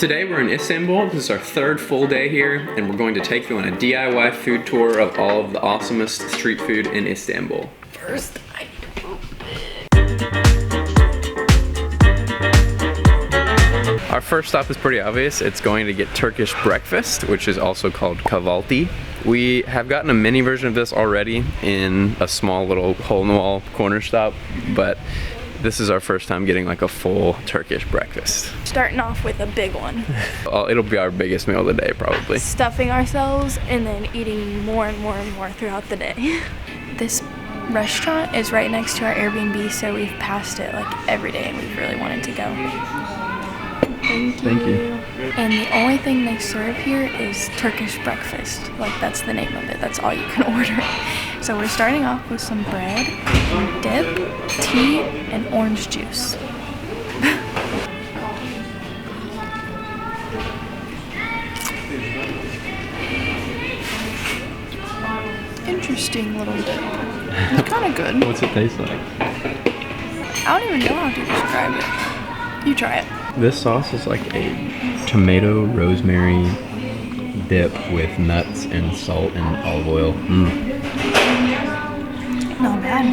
Today we're in Istanbul. This is our third full day here, and we're going to take you on a DIY food tour of all of the awesomest street food in Istanbul. First, I need to poop. Our first stop is pretty obvious. It's going to get Turkish breakfast, which is also called kahvaltı. We have gotten a mini version of this already in a small little hole-in-the-wall corner stop, but this is our first time getting like a full Turkish breakfast. Starting off with a big one. It'll be our biggest meal of the day, probably. Stuffing ourselves and then eating more and more and more throughout the day. This restaurant is right next to our Airbnb, so we've passed it like every day and we've really wanted to go. Thank you. And the only thing they serve here is Turkish breakfast. Like, that's the name of it. That's all you can order. So we're starting off with some bread, dip, tea, and orange juice. Interesting little dip. It's kind of good. What's it taste like? I don't even know how to describe it. You try it. This sauce is like a tomato rosemary dip with nuts and salt and olive oil. Not bad.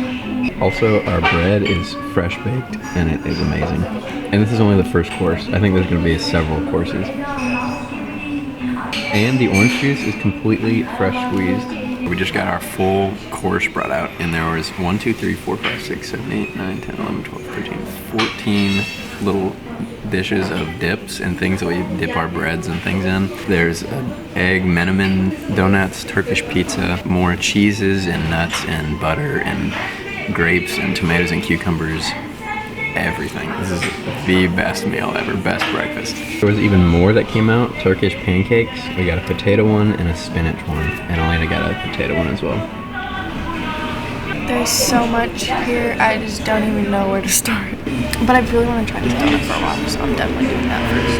Also, our bread is fresh baked and it is amazing. And this is only the first course. I think there's going to be several courses. And the orange juice is completely fresh squeezed. We just got our full course brought out, and there was 1, 2, 3, 4, 5, 6, 7, 8, 9, 10, 11, 12, 13, 14 little dishes of dips and things that we dip our breads and things in. There's an egg menemen, donuts, Turkish pizza, more cheeses and nuts and butter and grapes and tomatoes and cucumbers. Everything. This is the best meal ever, best breakfast. There was even more that came out, Turkish pancakes. We got a potato one and a spinach one, and Elena got a potato one as well. There's so much here, I just don't even know where to start. But I really want to try this donut for a while, so I'm definitely doing that first.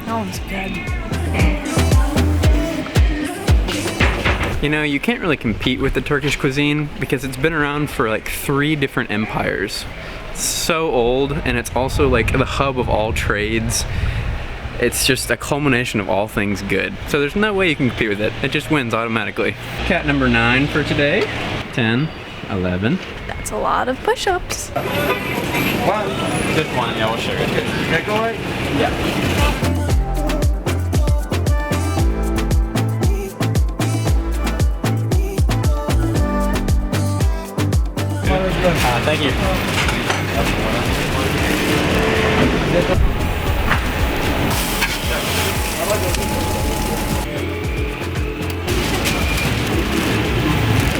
That one's good. You know, you can't really compete with the Turkish cuisine because it's been around for like 3 different empires. It's so old, and it's also like the hub of all trades. It's just a culmination of all things good. So there's no way you can compete with it. It just wins automatically. Cat number 9 for today. 10, 11. That's a lot of push-ups. One. Just one, yeah, we'll share it. Can I go right? Yeah. Thank you.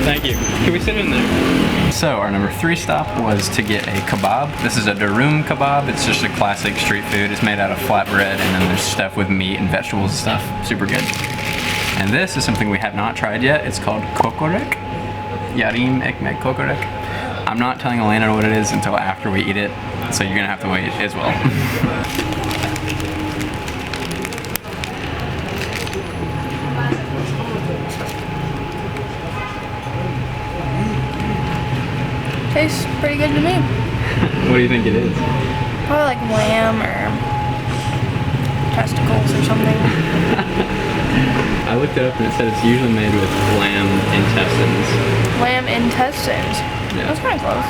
Thank you. Can we sit in there? So our number 3 stop was to get a kebab. This is a durum kebab. It's just a classic street food. It's made out of flatbread, and then there's stuff with meat and vegetables and stuff. Super good. And this is something we have not tried yet. It's called kokorek. Yarim ekmek kokorek. I'm not telling Elena what it is until after we eat it, so you're gonna have to wait as well. Tastes pretty good to me. What do you think it is? Probably like lamb or testicles or something. I looked it up and it said it's usually made with lamb intestines. Lamb intestines. Yeah. That's kind of close.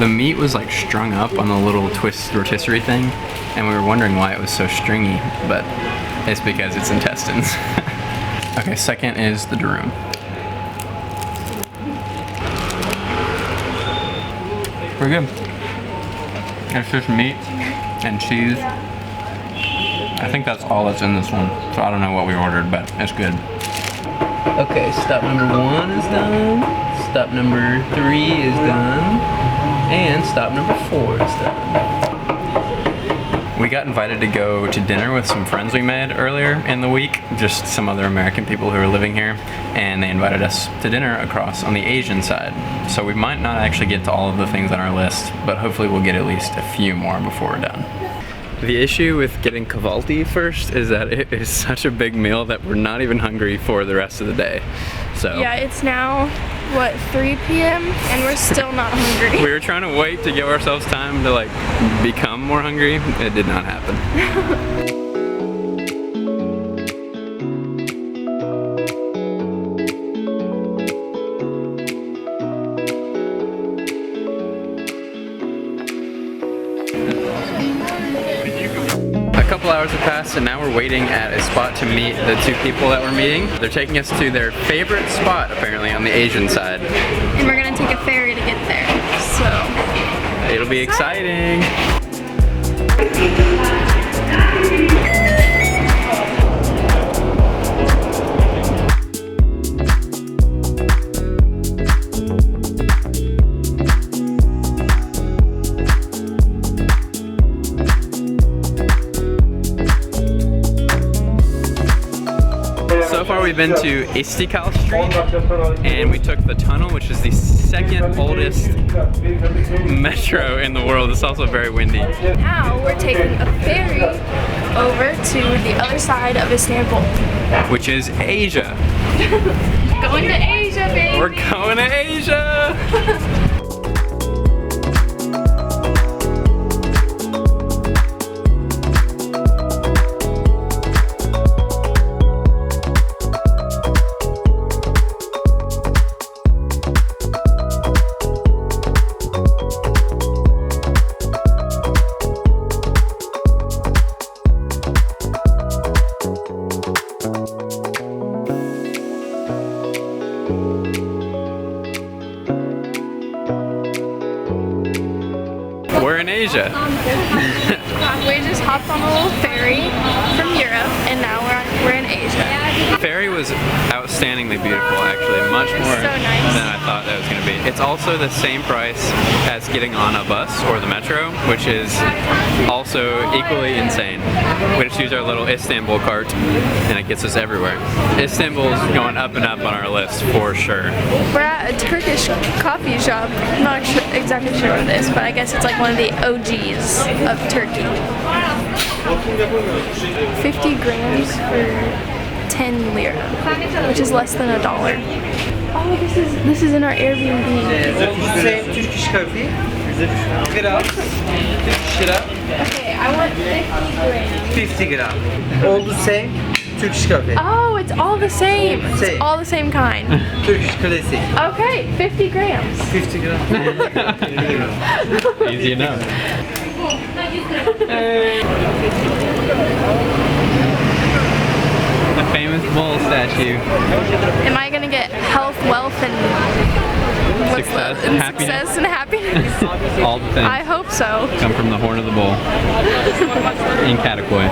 The meat was like strung up on the little rotisserie thing, and we were wondering why it was so stringy, but it's because it's intestines. Okay, second is the durum. Pretty good. It's just meat and cheese. I think that's all that's in this one, so I don't know what we ordered, but it's good. Okay, stop number 1 is done. Stop number 3 is done. And stop number 4 is done. We got invited to go to dinner with some friends we made earlier in the week, just some other American people who are living here, and they invited us to dinner across on the Asian side. So we might not actually get to all of the things on our list, but hopefully we'll get at least a few more before we're done. The issue with getting kavalti first is that it is such a big meal that we're not even hungry for the rest of the day. So Yeah, it's now, what, 3 p.m. and we're still not hungry. we were trying to wait to give ourselves time to like become more hungry. It did not happen. A couple hours have passed and now we're waiting at a spot to meet the two people that we're meeting. They're taking us to their favorite spot apparently on the Asian side. And we're gonna take a ferry to get there, so. It'll be exciting. So far we've been to Istiklal Street and we took the tunnel, which is the second oldest metro in the world. It's also very windy. Now we're taking a ferry over to the other side of Istanbul. Which is Asia. Going to Asia, baby! We're going to Asia! We're in Asia. We just hopped on a little ferry from Europe and now we're in Asia. The ferry was outstandingly beautiful actually, much more so nice. than I thought that was going to be. It's also the same price as getting on a bus or the metro, which is also equally insane. We just use our little Istanbul cart and it gets us everywhere. Istanbul's going up and up on our list for sure. We're at a Turkish coffee shop. I'm not exactly sure what it is, but I guess it's like one of the OGs of Turkey. 50 grams for 10 lira, which is less than $1. Oh, this is in our Airbnb. Same Turkish coffee. Get up. Shut up. Okay, I want 50 grams. 50 gram. All the same Turkish coffee. Oh, it's all the same. It's Same. all the same kind. Turkish classic. Okay, 50 grams. 50 gram. Easy enough. The famous bull statue. Am I gonna get health, wealth, and what's Success the- and and happiness. success and happiness? All the things I hope so. come from the horn of the bull in Katakoi.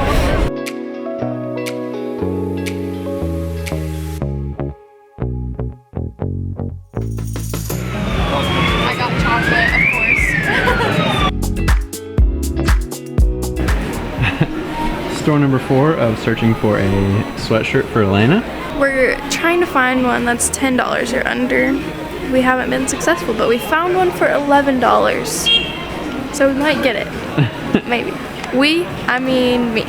I got chocolate, of course. Store number 4 of searching for a sweatshirt for Elena. We're trying to find one that's $10 or under. We haven't been successful, but we found one for $11. So we might get it. Maybe. I mean me.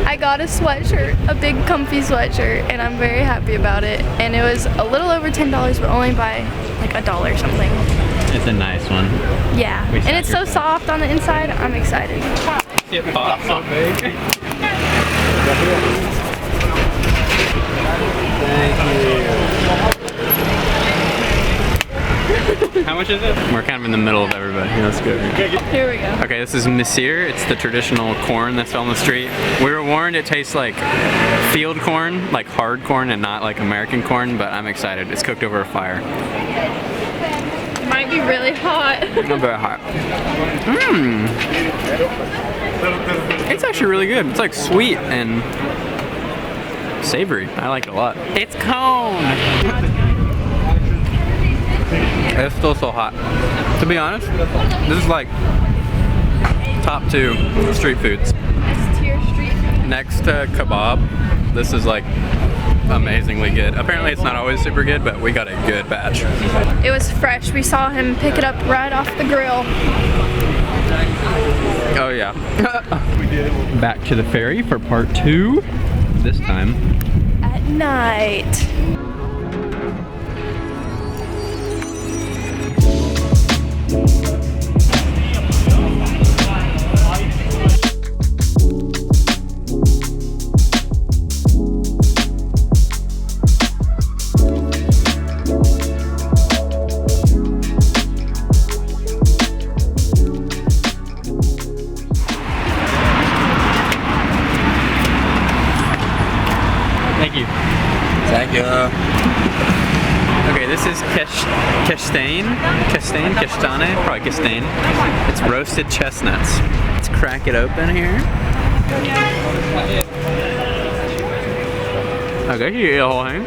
I got a sweatshirt, a big comfy sweatshirt, and I'm very happy about it. And it was a little over $10, but only by like $1 or something. It's a nice one. Yeah, and it's so soft on the inside. I'm excited. It pops so big. How much is it? We're kind of in the middle of everybody. Let's go. Here we go. Okay, this is misir. It's the traditional corn that's on the street. We were warned it tastes like field corn, like hard corn and not like American corn, but I'm excited. It's cooked over a fire. It might be really hot. Not very hot. Mmm. It's actually really good. It's like sweet and savory. I like it a lot. It's cone. It's still so hot. To be honest, this is like top 2 street foods. Tier street food. Next to kebab, this is like amazingly good. Apparently it's not always super good, but we got a good batch. It was fresh. We saw him pick it up right off the grill. Oh yeah. Back to the ferry for part 2. This time At night. Thank you. Thank you. Okay, this is Kestane, probably Kestane. It's roasted chestnuts. Let's crack it open here. I guess you eat the whole thing.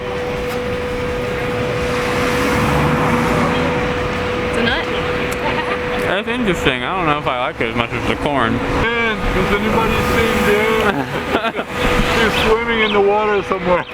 It's a nut. That's interesting. I don't know if I like it as much as the corn. Man, has anybody seen Dave? He's swimming in the water somewhere.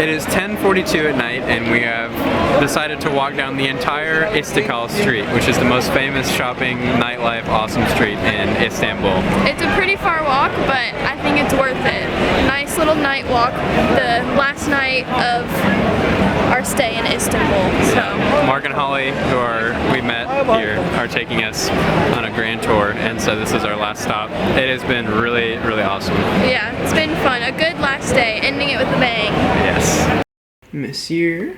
It is 10:42 at night and we have decided to walk down the entire Istiklal Street, which is the most famous shopping, nightlife, awesome street in Istanbul. It's a pretty far walk, but I think it's worth it. Nice little night walk. The last night of our stay in Istanbul. So Mark and Holly, we met here, are taking us on a grand tour, and so this is our last stop. It has been really, really awesome. yeah, it's been fun. A good last day, ending it with a bang. Yes. Monsieur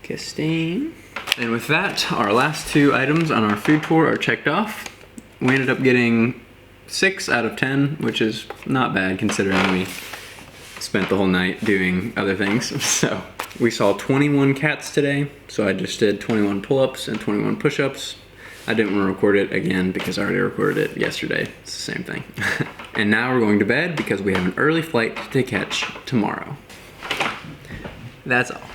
Castaigne. And with that, our last 2 items on our food tour are checked off. We ended up getting 6 out of 10, which is not bad considering we spent the whole night doing other things. So we saw 21 cats today, so I just did 21 pull-ups and 21 push-ups. I didn't want to record it again because I already recorded it yesterday. It's the same thing. And now we're going to bed because we have an early flight to catch tomorrow. That's all.